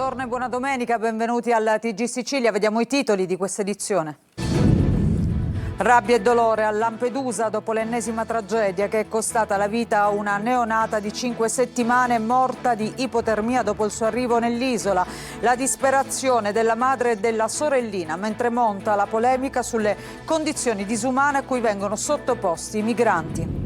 buongiorno e buona domenica, benvenuti al TG Sicilia. Vediamo i titoli di questa edizione. Rabbia e dolore a Lampedusa dopo l'ennesima tragedia che è costata la vita a una neonata di 5 settimane morta di ipotermia dopo il suo arrivo nell'isola. La disperazione della madre e della sorellina mentre monta la polemica sulle condizioni disumane a cui vengono sottoposti i migranti.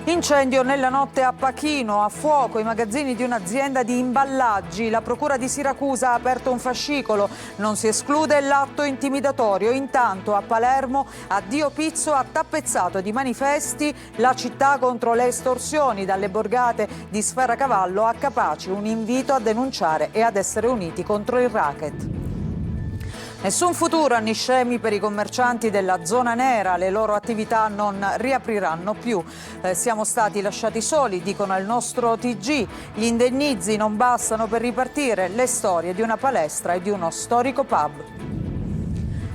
Incendio nella notte a Pachino, a fuoco i magazzini di un'azienda di imballaggi. La procura di Siracusa ha aperto un fascicolo. Non si esclude l'atto intimidatorio. Intanto a Palermo Addio Pizzo ha tappezzato di manifesti la città contro le estorsioni. Dalle borgate di Sferacavallo a Capaci un invito a denunciare e ad essere uniti contro il racket. Nessun futuro a Niscemi per i commercianti della zona nera, le loro attività non riapriranno più. Siamo stati lasciati soli, dicono al nostro TG, gli indennizi non bastano per ripartire, le storie di una palestra e di uno storico pub.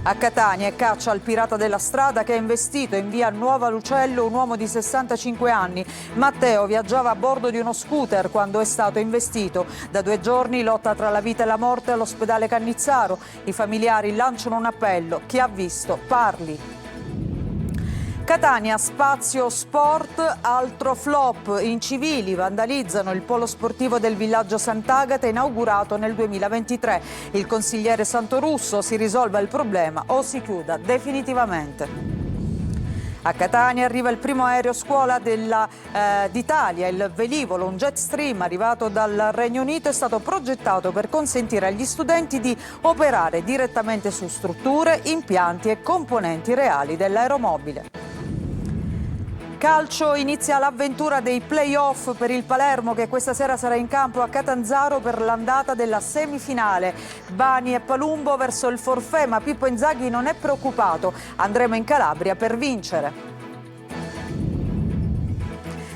A Catania è caccia al pirata della strada che ha investito in via Nuova Lucello un uomo di 65 anni. Matteo viaggiava a bordo di uno scooter quando è stato investito. Da 2 giorni lotta tra la vita e la morte all'ospedale Cannizzaro. I familiari lanciano un appello. Chi ha visto parli. Catania, spazio sport, altro flop. Incivili vandalizzano il polo sportivo del villaggio Sant'Agata inaugurato nel 2023. Il consigliere Santorusso: si risolva il problema o si chiuda definitivamente. A Catania arriva il primo aereo scuola d'Italia, il velivolo, un jet stream arrivato dal Regno Unito, è stato progettato per consentire agli studenti di operare direttamente su strutture, impianti e componenti reali dell'aeromobile. Calcio, inizia l'avventura dei play-off per il Palermo che questa sera sarà in campo a Catanzaro per l'andata della semifinale. Bani e Palumbo verso il forfait, ma Pippo Inzaghi non è preoccupato. Andremo in Calabria per vincere.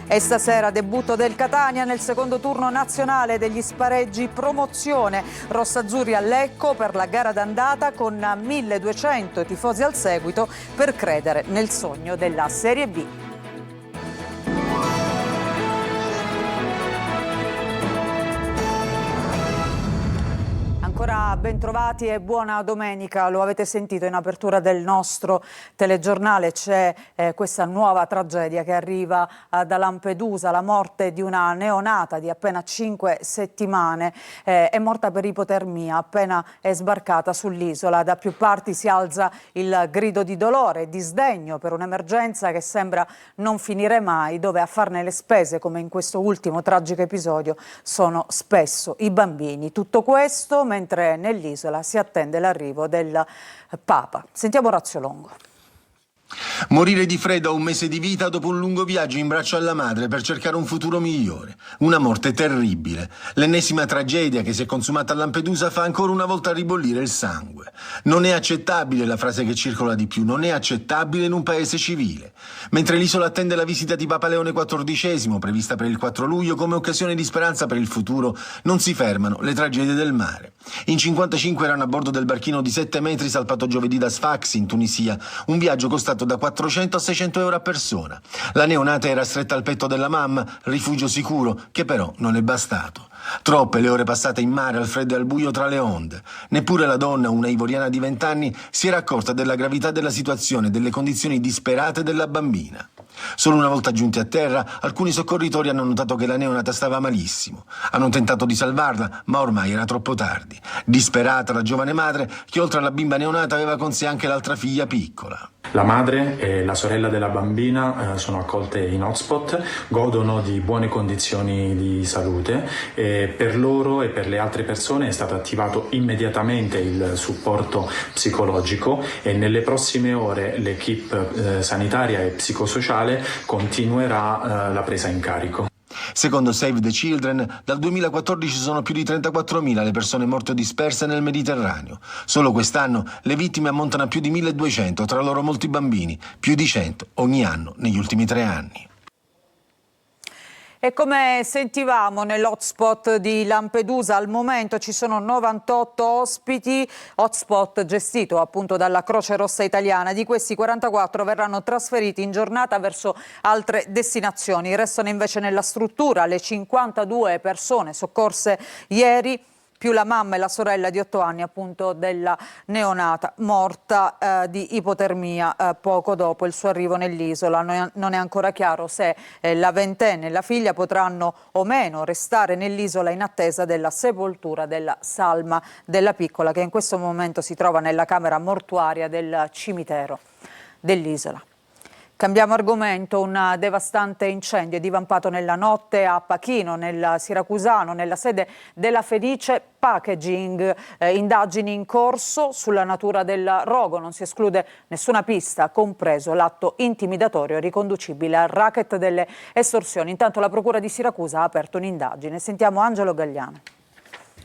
E stasera debutto del Catania nel secondo turno nazionale degli spareggi promozione. Rossazzurri a Lecco per la gara d'andata con 1200 tifosi al seguito per credere nel sogno della Serie B. Ancora ben trovati e buona domenica. Lo avete sentito in apertura del nostro telegiornale, c'è questa nuova tragedia che arriva da Lampedusa, la morte di una neonata di appena 5 settimane. È morta per ipotermia appena è sbarcata sull'isola. Da più parti si alza il grido di dolore e di sdegno per un'emergenza che sembra non finire mai, dove a farne le spese, come in questo ultimo tragico episodio, sono spesso i bambini. Tutto questo mentre nell'isola si attende l'arrivo del Papa. Sentiamo Orazio Longo. Morire di freddo a 1 mese di vita dopo un lungo viaggio in braccio alla madre per cercare un futuro migliore. Una morte terribile. L'ennesima tragedia che si è consumata a Lampedusa fa ancora una volta ribollire il sangue. Non è accettabile la frase che circola di più, non è accettabile in un paese civile. Mentre l'isola attende la visita di Papa Leone XIV, prevista per il 4 luglio come occasione di speranza per il futuro, non si fermano le tragedie del mare. In 55 erano a bordo del barchino di 7 metri salpato giovedì da Sfax in Tunisia, un viaggio costato da 400 a 600 euro a persona. La neonata era stretta al petto della mamma, rifugio sicuro, che però non è bastato. Troppe le ore passate in mare al freddo e al buio tra le onde. Neppure la donna, una ivoriana di 20 anni, si era accorta della gravità della situazione e delle condizioni disperate della bambina. Solo una volta giunti a terra, alcuni soccorritori hanno notato che la neonata stava malissimo. Hanno tentato di salvarla, ma ormai era troppo tardi. Disperata, la giovane madre, che oltre alla bimba neonata aveva con sé anche l'altra figlia piccola. La madre e la sorella della bambina sono accolte in hotspot, godono di buone condizioni di salute e per loro e per le altre persone è stato attivato immediatamente il supporto psicologico e nelle prossime ore l'equipe sanitaria e psicosociale continuerà la presa in carico. Secondo Save the Children, dal 2014 sono più di 34.000 le persone morte o disperse nel Mediterraneo. Solo quest'anno le vittime ammontano a più di 1.200, tra loro molti bambini, più di 100 ogni anno negli ultimi 3 anni. E come sentivamo nell'hotspot di Lampedusa, al momento ci sono 98 ospiti, hotspot gestito appunto dalla Croce Rossa Italiana. Di questi 44 verranno trasferiti in giornata verso altre destinazioni. Restano invece nella struttura le 52 persone soccorse ieri più la mamma e la sorella di 8 anni appunto della neonata morta di ipotermia poco dopo il suo arrivo nell'isola. Non è ancora chiaro se la ventenne e la figlia potranno o meno restare nell'isola in attesa della sepoltura della salma della piccola, che in questo momento si trova nella camera mortuaria del cimitero dell'isola. Cambiamo argomento. Un devastante incendio è divampato nella notte a Pachino, nel Siracusano, nella sede della Fenice Packaging. Indagini in corso sulla natura del rogo, non si esclude nessuna pista, compreso l'atto intimidatorio riconducibile al racket delle estorsioni. Intanto la Procura di Siracusa ha aperto un'indagine. Sentiamo Angelo Gagliano.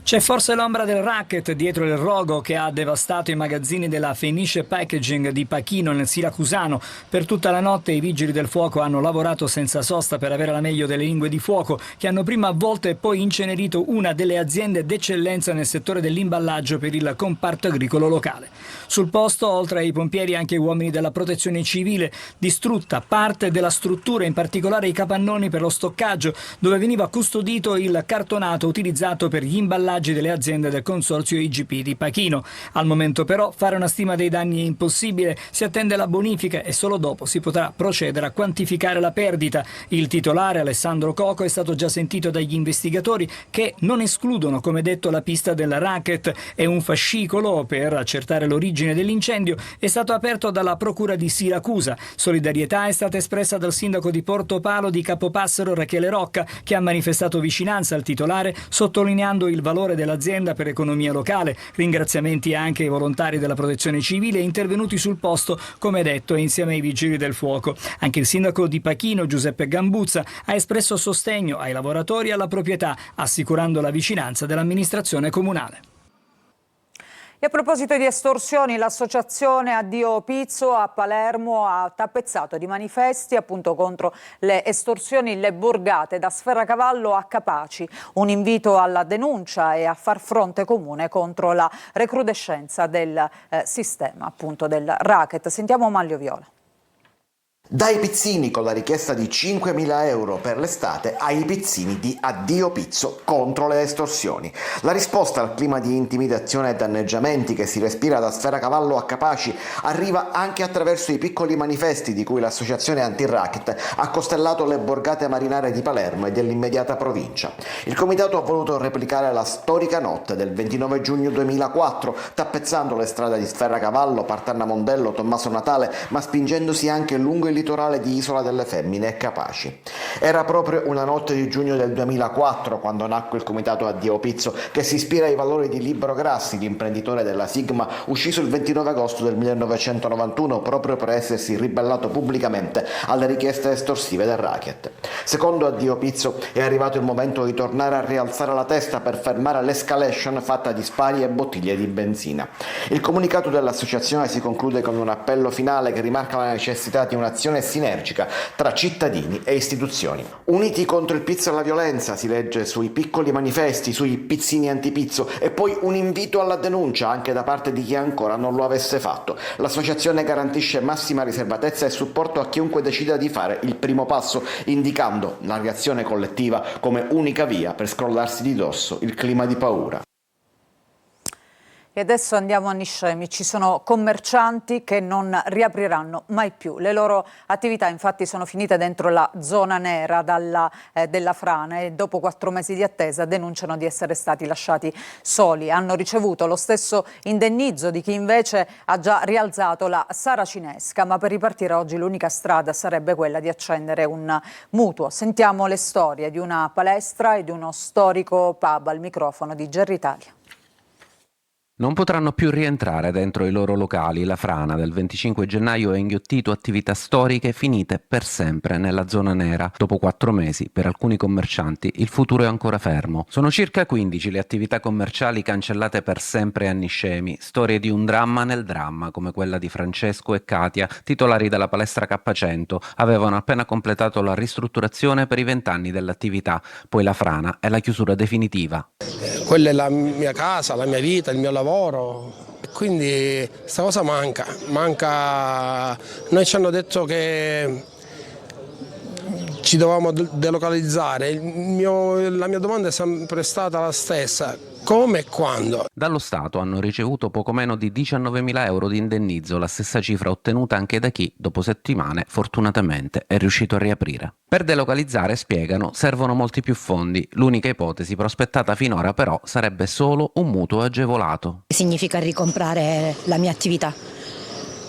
C'è forse l'ombra del racket dietro il rogo che ha devastato i magazzini della Fenice Packaging di Pachino nel Siracusano. Per tutta la notte i vigili del fuoco hanno lavorato senza sosta per avere la meglio delle lingue di fuoco, che hanno prima avvolto e poi incenerito una delle aziende d'eccellenza nel settore dell'imballaggio per il comparto agricolo locale. Sul posto, oltre ai pompieri, anche uomini della protezione civile. Distrutta parte della struttura, in particolare i capannoni per lo stoccaggio, dove veniva custodito il cartonato utilizzato per gli imballaggi delle aziende del consorzio IGP di Pachino. Al momento però fare una stima dei danni è impossibile, si attende la bonifica e solo dopo si potrà procedere a quantificare la perdita. Il titolare Alessandro Coco è stato già sentito dagli investigatori che non escludono, come detto, la pista del racket, e un fascicolo per accertare l'origine dell'incendio è stato aperto dalla Procura di Siracusa. Solidarietà è stata espressa dal sindaco di Portopalo di Capopassero Rachele Rocca, che ha manifestato vicinanza al titolare sottolineando il valore dell'azienda per economia locale. Ringraziamenti anche ai volontari della protezione civile intervenuti sul posto, come detto, insieme ai vigili del fuoco. Anche il sindaco di Pachino, Giuseppe Gambuzza, ha espresso sostegno ai lavoratori e alla proprietà, assicurando la vicinanza dell'amministrazione comunale. E a proposito di estorsioni, l'associazione Addio Pizzo a Palermo ha tappezzato di manifesti appunto contro le estorsioni le borgate da Sferacavallo a Capaci. Un invito alla denuncia e a far fronte comune contro la recrudescenza del sistema appunto del racket. Sentiamo Maglio Viola. Dai pizzini con la richiesta di 5.000 euro per l'estate ai pizzini di Addio Pizzo contro le estorsioni. La risposta al clima di intimidazione e danneggiamenti che si respira da Sferacavallo a Capaci arriva anche attraverso i piccoli manifesti di cui l'associazione anti-racket ha costellato le borgate marinare di Palermo e dell'immediata provincia. Il comitato ha voluto replicare la storica notte del 29 giugno 2004, tappezzando le strade di Sferacavallo, Partanna Mondello, Tommaso Natale, ma spingendosi anche lungo il litorale di Isola delle Femmine e Capaci. Era proprio una notte di giugno del 2004 quando nacque il comitato Addio Pizzo, che si ispira ai valori di Libero Grassi, l'imprenditore della Sigma, ucciso il 29 agosto del 1991 proprio per essersi ribellato pubblicamente alle richieste estorsive del racket. Secondo Addio Pizzo è arrivato il momento di tornare a rialzare la testa per fermare l'escalation fatta di spari e bottiglie di benzina. Il comunicato dell'associazione si conclude con un appello finale che rimarca la necessità di un'azione sinergica tra cittadini e istituzioni. Uniti contro il pizzo e la violenza, si legge sui piccoli manifesti, sui pizzini antipizzo, e poi un invito alla denuncia anche da parte di chi ancora non lo avesse fatto. L'associazione garantisce massima riservatezza e supporto a chiunque decida di fare il primo passo, indicando la reazione collettiva come unica via per scrollarsi di dosso il clima di paura. E adesso andiamo a Niscemi. Ci sono commercianti che non riapriranno mai più. Le loro attività infatti sono finite dentro la zona nera della frana e dopo 4 mesi di attesa denunciano di essere stati lasciati soli. Hanno ricevuto lo stesso indennizzo di chi invece ha già rialzato la saracinesca, ma per ripartire oggi l'unica strada sarebbe quella di accendere un mutuo. Sentiamo le storie di una palestra e di uno storico pub al microfono di Gerry Italia. Non potranno più rientrare dentro i loro locali. La frana del 25 gennaio ha inghiottito attività storiche finite per sempre nella zona nera. Dopo 4 mesi, per alcuni commercianti, il futuro è ancora fermo. Sono circa 15 le attività commerciali cancellate per sempre a Niscemi. Storie di un dramma nel dramma, come quella di Francesco e Katia, titolari della palestra K100. Avevano appena completato la ristrutturazione per i 20 anni dell'attività. Poi la frana è la chiusura definitiva. Quella è la mia casa, la mia vita, il mio lavoro, quindi questa cosa manca. Noi ci hanno detto che ci dovevamo delocalizzare, la mia domanda è sempre stata la stessa: come e quando. Dallo Stato hanno ricevuto poco meno di 19.000 euro di indennizzo, la stessa cifra ottenuta anche da chi, dopo settimane, fortunatamente è riuscito a riaprire. Per delocalizzare, spiegano, servono molti più fondi. L'unica ipotesi prospettata finora però sarebbe solo un mutuo agevolato. Significa ricomprare la mia attività,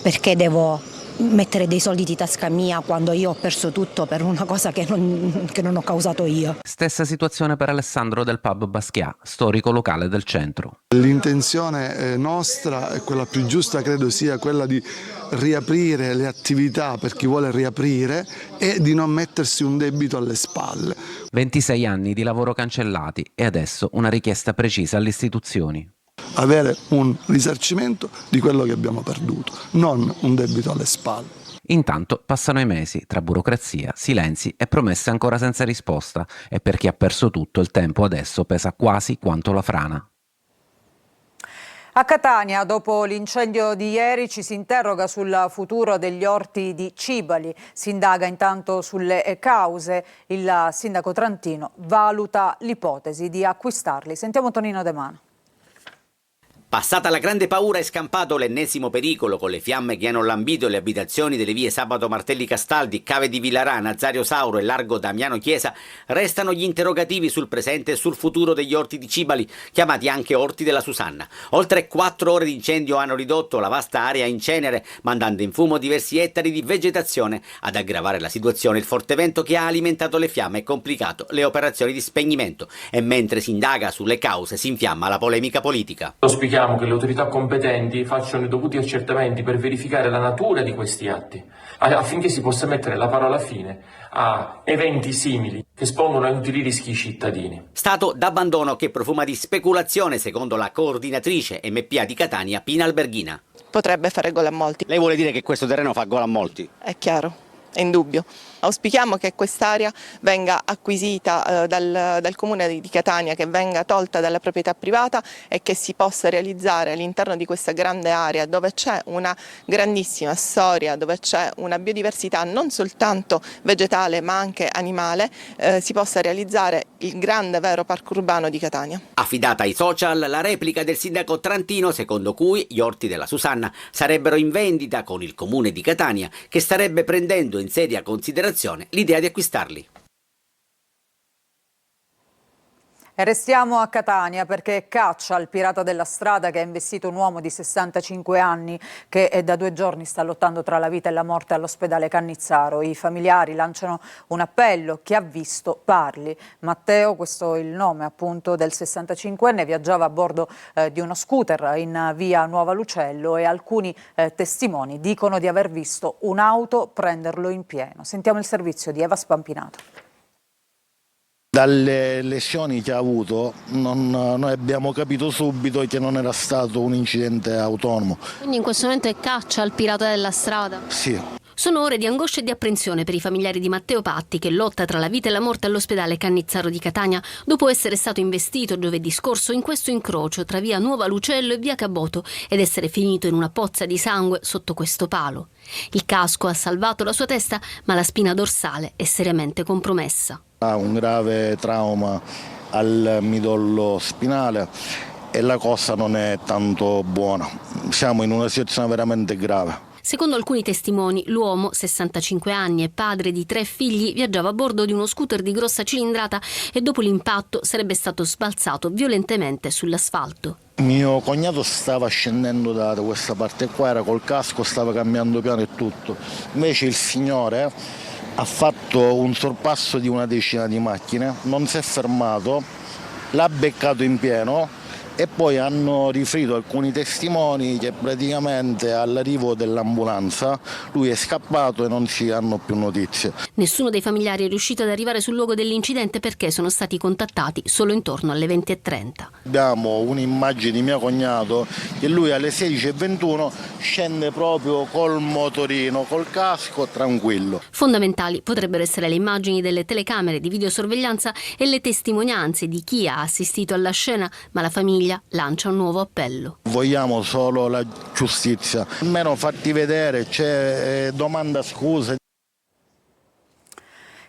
perché devo mettere dei soldi di tasca mia quando io ho perso tutto per una cosa che non ho causato io. Stessa situazione per Alessandro del pub Basquiat, storico locale del centro. L'intenzione nostra e quella più giusta credo sia quella di riaprire le attività per chi vuole riaprire e di non mettersi un debito alle spalle. 26 anni di lavoro cancellati e adesso una richiesta precisa alle istituzioni. Avere un risarcimento di quello che abbiamo perduto, non un debito alle spalle. Intanto passano i mesi tra burocrazia, silenzi e promesse ancora senza risposta e per chi ha perso tutto il tempo adesso pesa quasi quanto la frana. A Catania, dopo l'incendio di ieri, ci si interroga sul futuro degli orti di Cibali. Si indaga intanto sulle cause. Il sindaco trentino valuta l'ipotesi di acquistarli. Sentiamo Tonino De Mano. Passata la grande paura è scampato l'ennesimo pericolo, con le fiamme che hanno lambito le abitazioni delle vie Sabato Martelli Castaldi, Cave di Villarà, Nazario Sauro e Largo Damiano Chiesa. Restano gli interrogativi sul presente e sul futuro degli orti di Cibali, chiamati anche orti della Susanna. Oltre 4 ore di incendio hanno ridotto la vasta area in cenere, mandando in fumo diversi ettari di vegetazione. Ad aggravare la situazione il forte vento che ha alimentato le fiamme e complicato le operazioni di spegnimento. E mentre si indaga sulle cause si infiamma la polemica politica. Auspichiamo che le autorità competenti facciano i dovuti accertamenti per verificare la natura di questi atti, affinché si possa mettere la parola fine a eventi simili che espongono a utili rischi i cittadini. Stato d'abbandono che profuma di speculazione, secondo la coordinatrice MPA di Catania, Pina Alberghina. Potrebbe fare gol a molti. Lei vuole dire che questo terreno fa gol a molti? È chiaro, è indubbio. Auspichiamo che quest'area venga acquisita dal Comune di Catania, che venga tolta dalla proprietà privata e che si possa realizzare all'interno di questa grande area, dove c'è una grandissima storia, dove c'è una biodiversità non soltanto vegetale ma anche animale, si possa realizzare il grande vero parco urbano di Catania. Affidata ai social la replica del sindaco trentino, secondo cui gli orti della Susanna sarebbero in vendita con il Comune di Catania, che starebbe prendendo in seria considerazione l'idea di acquistarli. E restiamo a Catania perché caccia al pirata della strada che ha investito un uomo di 65 anni che da 2 giorni sta lottando tra la vita e la morte all'ospedale Cannizzaro. I familiari lanciano un appello: chi ha visto parli. Matteo, questo è il nome appunto del 65enne, viaggiava a bordo di uno scooter in via Nuova Lucello e alcuni testimoni dicono di aver visto un'auto prenderlo in pieno. Sentiamo il servizio di Eva Spampinato. Dalle lesioni che ha avuto noi abbiamo capito subito che non era stato un incidente autonomo. Quindi in questo momento è caccia al pirata della strada? Sì. Sono ore di angoscia e di apprensione per i familiari di Matteo Patti, che lotta tra la vita e la morte all'ospedale Cannizzaro di Catania dopo essere stato investito giovedì scorso in questo incrocio tra via Nuova Lucello e via Caboto ed essere finito in una pozza di sangue sotto questo palo. Il casco ha salvato la sua testa, ma la spina dorsale è seriamente compromessa. Ha un grave trauma al midollo spinale e la cosa non è tanto buona. Siamo in una situazione veramente grave. Secondo alcuni testimoni, l'uomo, 65 anni e padre di 3 figli, viaggiava a bordo di uno scooter di grossa cilindrata e dopo l'impatto sarebbe stato sbalzato violentemente sull'asfalto. Mio cognato stava scendendo da questa parte qua, era col casco, stava cambiando piano e tutto. Invece il signore ha fatto un sorpasso di una decina di macchine, non si è fermato, l'ha beccato in pieno e poi hanno riferito alcuni testimoni che praticamente all'arrivo dell'ambulanza lui è scappato e non si hanno più notizie. Nessuno dei familiari è riuscito ad arrivare sul luogo dell'incidente perché sono stati contattati solo intorno alle 20:30. Abbiamo un'immagine di mio cognato che lui alle 16:21 scende proprio col motorino, col casco, tranquillo. Fondamentali potrebbero essere le immagini delle telecamere di videosorveglianza e le testimonianze di chi ha assistito alla scena, ma la famiglia lancia un nuovo appello. Vogliamo solo la giustizia, almeno fatti vedere, c'è domanda scuse.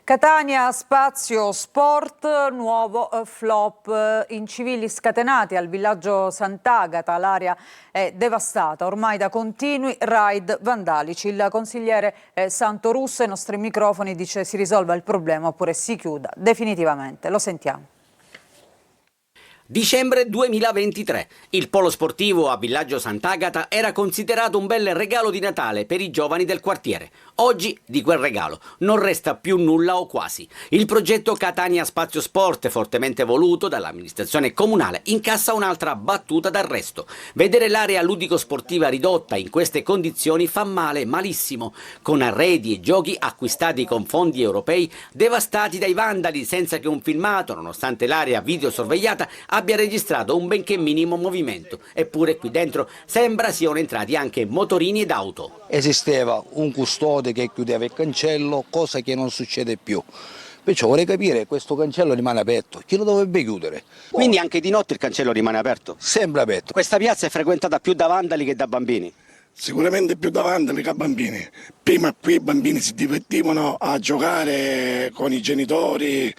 Catania, spazio, sport, nuovo flop. Incivili scatenati al villaggio Sant'Agata, l'area è devastata ormai da continui raid vandalici. Il consigliere Santorusso ai nostri microfoni dice si risolva il problema oppure si chiuda definitivamente. Lo sentiamo. Dicembre 2023. Il polo sportivo a Villaggio Sant'Agata era considerato un bel regalo di Natale per i giovani del quartiere. Oggi di quel regalo non resta più nulla o quasi. Il progetto Catania Spazio Sport, fortemente voluto dall'amministrazione comunale, incassa un'altra battuta d'arresto. Vedere l'area ludico-sportiva ridotta in queste condizioni fa male, malissimo, con arredi e giochi acquistati con fondi europei devastati dai vandali senza che un filmato, nonostante l'area videosorvegliata, abbia registrato un benché minimo movimento. Eppure qui dentro sembra siano entrati anche motorini ed auto. Esisteva un custode che chiudeva il cancello, cosa che non succede più. Perciò vorrei capire, questo cancello rimane aperto, chi lo dovrebbe chiudere? Quindi anche di notte il cancello rimane aperto? Sempre aperto. Questa piazza è frequentata più da vandali che da bambini? Sicuramente più da vandali che da bambini. Prima qui i bambini si divertivano a giocare con i genitori.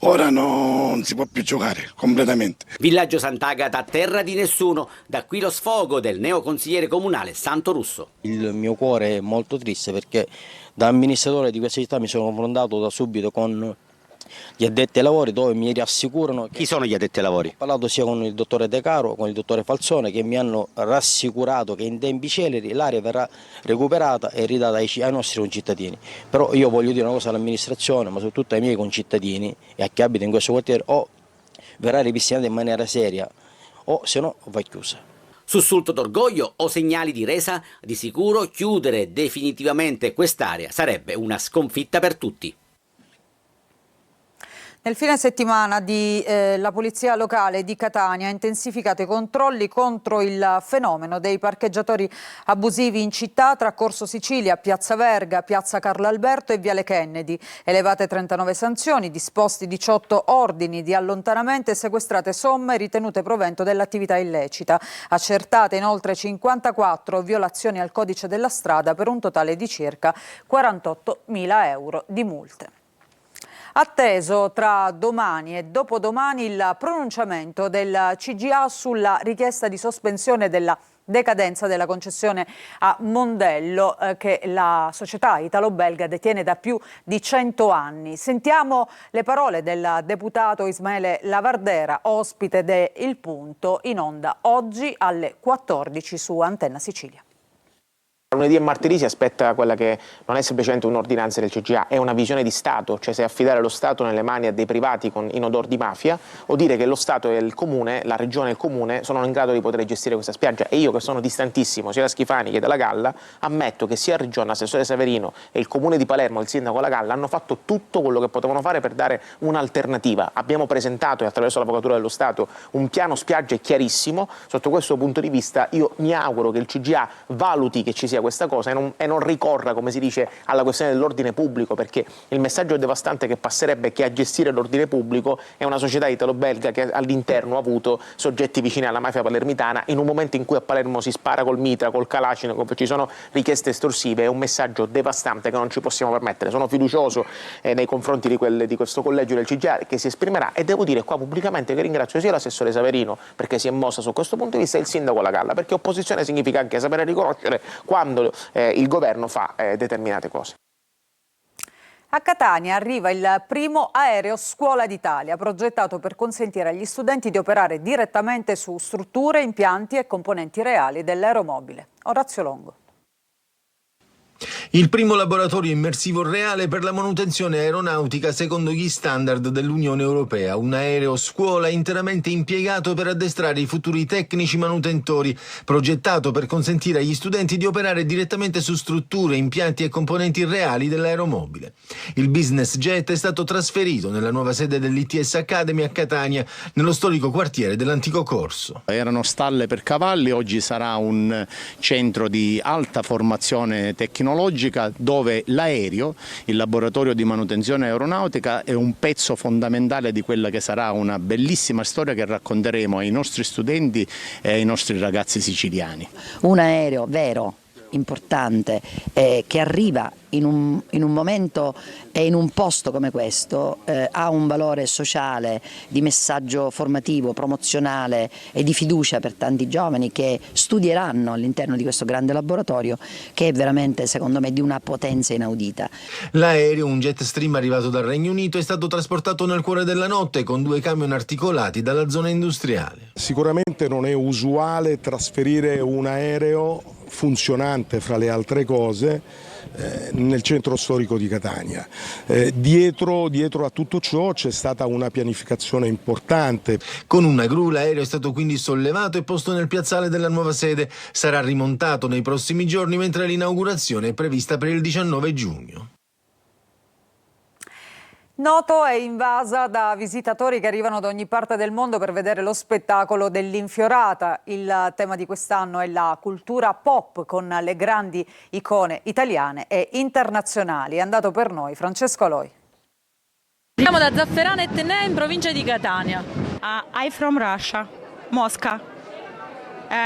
Ora non si può più giocare completamente. Villaggio Sant'Agata, terra di nessuno. Da qui lo sfogo del neoconsigliere comunale Santorusso. Il mio cuore è molto triste perché da amministratore di questa città mi sono confrontato da subito con gli addetti ai lavori dove mi rassicurano. Chi sono gli addetti ai lavori? Ho parlato sia con il dottore De Caro, con il dottore Falzone, che mi hanno rassicurato che in tempi celeri l'area verrà recuperata e ridata ai nostri concittadini. Però io voglio dire una cosa all'amministrazione, ma soprattutto ai miei concittadini e a chi abita in questo quartiere: o verrà ripristinata in maniera seria o se no va chiusa. Sussulto d'orgoglio o segnali di resa? Di sicuro chiudere definitivamente quest'area sarebbe una sconfitta per tutti. Nel fine settimana la Polizia Locale di Catania ha intensificato i controlli contro il fenomeno dei parcheggiatori abusivi in città tra Corso Sicilia, Piazza Verga, Piazza Carlo Alberto e Viale Kennedy. Elevate 39 sanzioni, disposti 18 ordini di allontanamento e sequestrate somme ritenute provento dell'attività illecita. Accertate inoltre 54 violazioni al codice della strada per un totale di circa 48.000 euro di multe. Atteso tra domani e dopodomani il pronunciamento del CGA sulla richiesta di sospensione della decadenza della concessione a Mondello che la società italo-belga detiene da più di 100 anni. Sentiamo le parole del deputato Ismaele Lavardera, ospite de Il Punto, in onda oggi alle 14 su Antenna Sicilia. Lunedì e martedì si aspetta quella che non è semplicemente un'ordinanza del CGA, è una visione di Stato, cioè se affidare lo Stato nelle mani a dei privati in odor di mafia o dire che lo Stato e il Comune, la Regione e il Comune sono in grado di poter gestire questa spiaggia. E io, che sono distantissimo sia da Schifani che dalla Galla, ammetto che sia Regione, l'assessore Saverino e il Comune di Palermo, il sindaco La Galla, hanno fatto tutto quello che potevano fare per dare un'alternativa. Abbiamo presentato, attraverso l'Avvocatura dello Stato, un piano spiagge chiarissimo. Sotto questo punto di vista io mi auguro che il CGA valuti che ci sia questa cosa e non ricorra, come si dice, alla questione dell'ordine pubblico, perché il messaggio devastante che passerebbe è che a gestire l'ordine pubblico è una società italo-belga che all'interno ha avuto soggetti vicini alla mafia palermitana. In un momento in cui a Palermo si spara col mitra, col Kalashnikov, ci sono richieste estorsive, è un messaggio devastante che non ci possiamo permettere. Sono fiducioso nei confronti di questo collegio del CGA che si esprimerà, e devo dire qua pubblicamente che ringrazio sia l'assessore Saverino perché si è mossa su questo punto di vista e il sindaco La Galla, perché opposizione significa anche sapere riconoscere quando il governo fa determinate cose. A Catania arriva il primo aereo scuola d'Italia, progettato per consentire agli studenti di operare direttamente su strutture, impianti e componenti reali dell'aeromobile. Orazio Longo. Il primo laboratorio immersivo reale per la manutenzione aeronautica secondo gli standard dell'Unione Europea, un aereo scuola interamente impiegato per addestrare i futuri tecnici manutentori, progettato per consentire agli studenti di operare direttamente su strutture, impianti e componenti reali dell'aeromobile. Il business jet è stato trasferito nella nuova sede dell'ITS Academy a Catania, nello storico quartiere dell'antico Corso. Erano stalle per cavalli, oggi sarà un centro di alta formazione tecnologica dove l'aereo, il laboratorio di manutenzione aeronautica, è un pezzo fondamentale di quella che sarà una bellissima storia che racconteremo ai nostri studenti e ai nostri ragazzi siciliani. Un aereo vero, importante che arriva in un momento e in un posto come questo, ha un valore sociale, di messaggio formativo, promozionale e di fiducia per tanti giovani che studieranno all'interno di questo grande laboratorio, che è veramente, secondo me, di una potenza inaudita. L'aereo, un Jetstream arrivato dal Regno Unito, è stato trasportato nel cuore della notte con 2 camion articolati dalla zona industriale. Sicuramente non è usuale trasferire un aereo funzionante, fra le altre cose, nel centro storico di Catania. Dietro a tutto ciò c'è stata una pianificazione importante. Con una gru l'aereo è stato quindi sollevato e posto nel piazzale della nuova sede. Sarà rimontato nei prossimi giorni, mentre l'inaugurazione è prevista per il 19 giugno. Noto è invasa da visitatori che arrivano da ogni parte del mondo per vedere lo spettacolo dell'Infiorata. Il tema di quest'anno è la cultura pop, con le grandi icone italiane e internazionali. È andato per noi Francesco Aloi. Siamo da Zafferana e Tenea, in provincia di Catania. I'm from Russia, Mosca.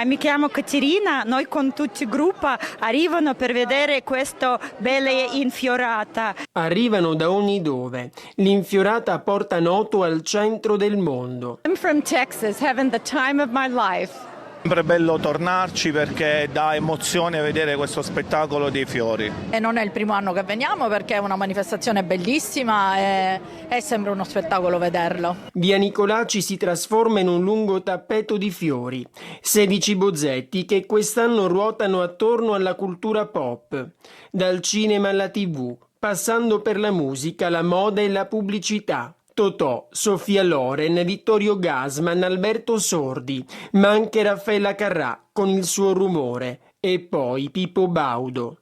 Mi chiamo Caterina, noi con tutti il gruppo arrivano per vedere questo bella Infiorata. Arrivano da ogni dove. L'Infiorata porta Noto al centro del mondo. I'm from Texas, having the time of my life. Sempre bello tornarci perché dà emozione vedere questo spettacolo dei fiori. E non è il primo anno che veniamo perché è una manifestazione bellissima e è sempre uno spettacolo vederlo. Via Nicolacci si trasforma in un lungo tappeto di fiori, 16 bozzetti che quest'anno ruotano attorno alla cultura pop, dal cinema alla TV, passando per la musica, la moda e la pubblicità. Totò, Sofia Loren, Vittorio Gassman, Alberto Sordi, ma anche Raffaella Carrà con il suo Rumore e poi Pippo Baudo.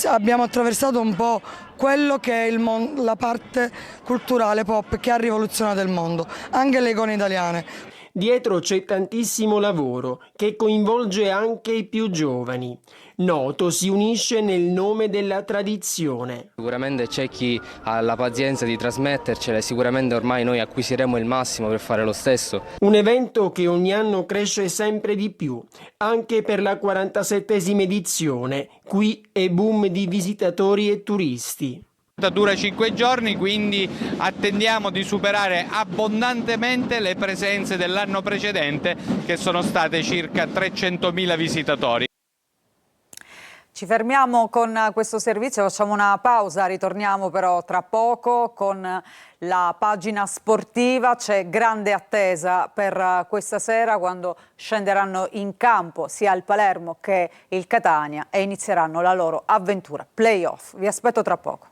Abbiamo attraversato un po' quello che è la parte culturale pop che ha rivoluzionato il mondo, anche le icone italiane. Dietro c'è tantissimo lavoro che coinvolge anche i più giovani. Noto si unisce nel nome della tradizione. Sicuramente c'è chi ha la pazienza di trasmettercela e sicuramente ormai noi acquisiremo il massimo per fare lo stesso. Un evento che ogni anno cresce sempre di più, anche per la 47esima edizione. Qui è boom di visitatori e turisti. Dura 5 giorni, quindi attendiamo di superare abbondantemente le presenze dell'anno precedente, che sono state circa 300.000 visitatori. Ci fermiamo con questo servizio, facciamo una pausa, ritorniamo però tra poco con la pagina sportiva. C'è grande attesa per questa sera, quando scenderanno in campo sia il Palermo che il Catania e inizieranno la loro avventura play-off. Vi aspetto tra poco.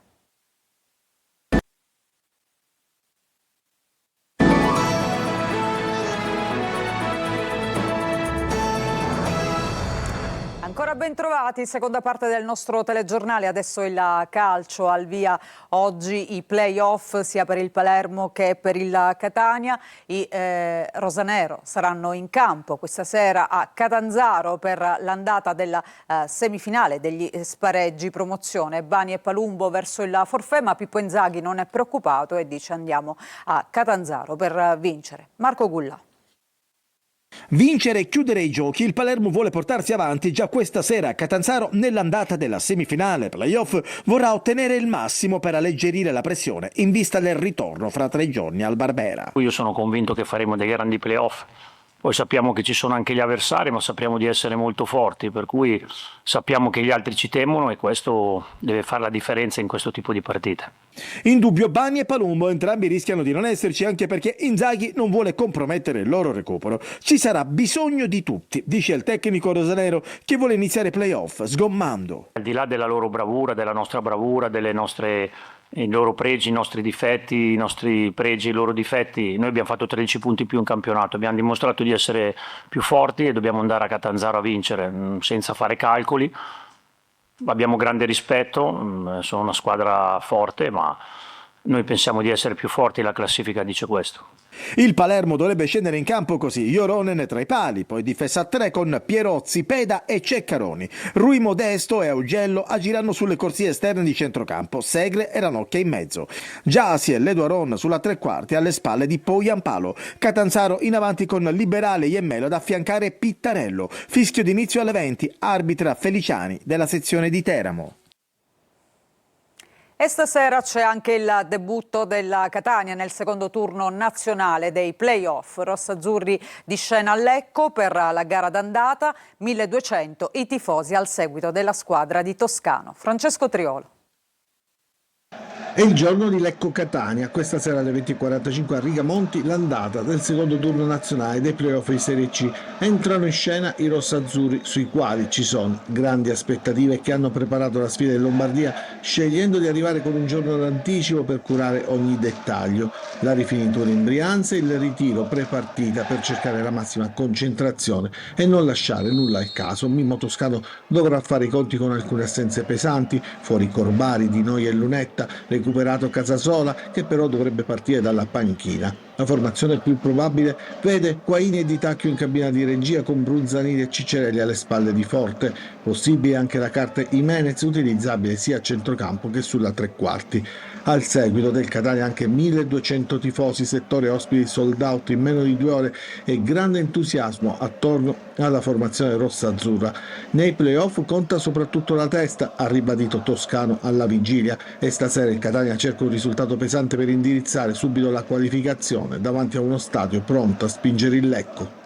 Ancora ben trovati, seconda parte del nostro telegiornale, adesso il calcio al via. Oggi i play-off sia per il Palermo che per il Catania. I rosanero saranno in campo questa sera a Catanzaro per l'andata della semifinale degli spareggi promozione. Bani e Palumbo verso il forfait, ma Pippo Inzaghi non è preoccupato e dice andiamo a Catanzaro per vincere. Marco Gullà. Vincere e chiudere i giochi, il Palermo vuole portarsi avanti già questa sera a Catanzaro nell'andata della semifinale play-off. Vorrà ottenere il massimo per alleggerire la pressione in vista del ritorno fra 3 giorni al Barbera. Io sono convinto che faremo dei grandi play-off. Poi sappiamo che ci sono anche gli avversari, ma sappiamo di essere molto forti, per cui sappiamo che gli altri ci temono e questo deve fare la differenza in questo tipo di partite. In dubbio Bani e Palumbo, entrambi rischiano di non esserci anche perché Inzaghi non vuole compromettere il loro recupero. Ci sarà bisogno di tutti, dice il tecnico rosanero che vuole iniziare play-off sgommando. Al di là della loro bravura, della nostra bravura, i loro pregi, i nostri difetti, i nostri pregi, i loro difetti, noi abbiamo fatto 13 punti più in campionato, abbiamo dimostrato di essere più forti e dobbiamo andare a Catanzaro a vincere senza fare calcoli. Abbiamo grande rispetto, sono una squadra forte, ma noi pensiamo di essere più forti, la classifica dice questo. Il Palermo dovrebbe scendere in campo così: Joronen tra i pali, poi difesa a 3 con Pierozzi, Peda e Ceccaroni. Rui Modesto e Augello agiranno sulle corsie esterne di centrocampo, Segre e Ranocchia in mezzo. Giasiel e Duaron sulla tre quarti alle spalle di Poyampalo. Catanzaro in avanti con Liberale e Iemmelo ad affiancare Pittarello. Fischio d'inizio alle 20, arbitra Feliciani della sezione di Teramo. E stasera c'è anche il debutto della Catania nel secondo turno nazionale dei play-off. Rossazzurri di scena a Lecco per la gara d'andata, 1200 i tifosi al seguito della squadra di Toscano. Francesco Triolo. È il giorno di Lecco-Catania, questa sera alle 20.45 a Rigamonti l'andata del secondo turno nazionale dei playoff di Serie C. Entrano in scena i rossazzurri, sui quali ci sono grandi aspettative, che hanno preparato la sfida in Lombardia scegliendo di arrivare con un giorno d'anticipo per curare ogni dettaglio. La rifinitura in Brianza e il ritiro pre-partita per cercare la massima concentrazione e non lasciare nulla al caso. Mimmo Toscano dovrà fare i conti con alcune assenze pesanti, fuori Corbari, Di Noi e Lunetta, recuperato Casasola, che però dovrebbe partire dalla panchina. La formazione più probabile vede Quaini e Di Tacchio in cabina di regia con Brunzanini e Ciccerelli alle spalle di Forte. Possibile anche la carta Jimenez, utilizzabile sia a centrocampo che sulla tre quarti. Al seguito del Catania anche 1200 tifosi, settore ospiti sold out in meno di 2 ore e grande entusiasmo attorno alla formazione rossa-azzurra. Nei playoff conta soprattutto la testa, ha ribadito Toscano alla vigilia, e stasera il Catania cerca un risultato pesante per indirizzare subito la qualificazione davanti a uno stadio pronto a spingere il Lecco.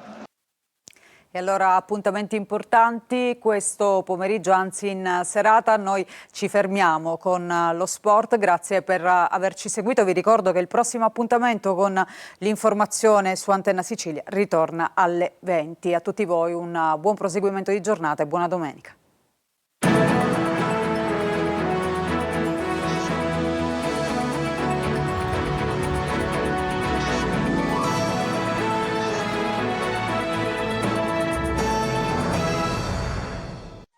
E allora appuntamenti importanti questo pomeriggio, anzi in serata. Noi ci fermiamo con lo sport, grazie per averci seguito. Vi ricordo che il prossimo appuntamento con l'informazione su Antenna Sicilia ritorna alle 20. A tutti voi un buon proseguimento di giornata e buona domenica.